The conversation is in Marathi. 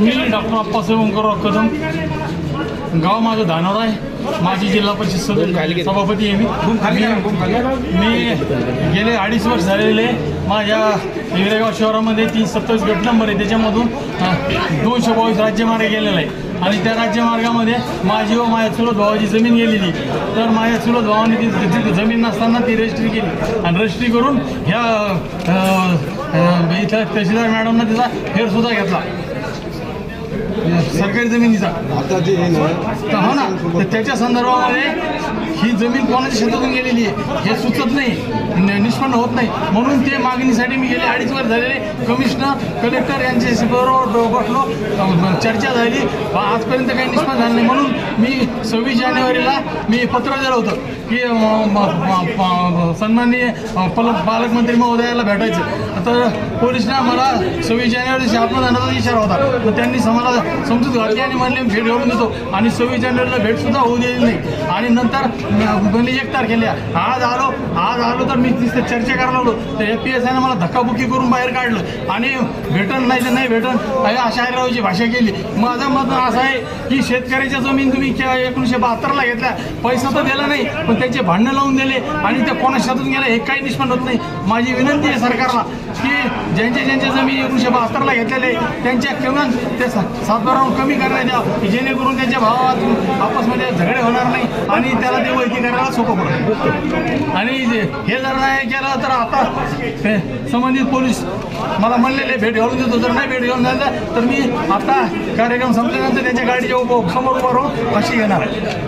मी डॉक्टर अप्पासाहेब ओंकारराव कदम, गाव माझं धानोरा आहे. माजी जिल्हा परिषद सभापती आहे मी गेले 2.5 वर्ष झालेले माझ्या हिवरेगाव शहरामध्ये 327 गट नंबर आहे. त्याच्यामधून 222 राज्यमार्ग गेलेला आहे आणि त्या राज्यमार्गामध्ये माझी व माझ्या चुलत भावाची जमीन गेलेली. तर माझ्या चुलत भावाने ती जमीन नसताना ती रजिस्ट्री केली आणि रजिस्ट्री करून ह्या इथं तहसीलदार मॅडमनं त्याचा फेरसुद्धा घेतला सरकारी जमिनीचा. आता जे हो ना, तर त्याच्या संदर्भामध्ये ही जमीन कोणाच्या शेतातून गेलेली आहे हे सुचत नाही, निष्पन्न होत नाही. म्हणून ते मागणीसाठी मी गेले 2.5 वर्ष झालेले कमिशनर कलेक्टर यांच्याशी बरोबर बसलो, चर्चा झाली, आजपर्यंत काही निष्पन्न झालं नाही. म्हणून मी 26 जानेवारीला मी पत्र दिलं होतं की सन्माननीय पालकमंत्री महोदयाला भेटायचं. तर पोलिसना मला 26 जानेवारी आत्मदानाचा इशारा होता. तर त्यांनी मला समजूत घातली आणि म्हणले भेट घेऊन देतो आणि 26 जानेवारीला भेटसुद्धा होऊ दिली नाही. आणि नंतर म्हणजे 1 तारखेला आज आलो तर मी तिथे चर्चा करायला लागलो तर FPSI मला धक्काबुक्की करून बाहेर काढलं आणि भेटन नाही तर नाही भेटन अशा शायराची भाषा केली. माझं मत असं आहे की शेतकऱ्याच्या जमीन तुम्ही 1972ला घेतल्या, पैसा तर दिला नाही पण त्यांचे भांडणं लावून दिले आणि त्या कोणा शेतातून गेल्या हे काही निष्पन्न होत नाही. माझी विनंती आहे सरकारला की ज्यांच्या जमीन 1972ला घेतलेले त्यांच्या किमान ते सातबाराहून कमी करण्यात द्यावं की जेणेकरून त्यांच्या भावात आपसमध्ये झगडे होणार नाही आणि त्याला ते वैती करायला सोपं पडतं. आणि हे जर नाही केलं तर आता संबंधित पोलीस मला म्हणलेले भेट घालून देतो, जर नाही भेट घेऊन झालं तर मी आता कार्यक्रम संपल्यानंतर त्यांच्या गाडीच्या समोर उभं राहून फाशी घेणार आहे.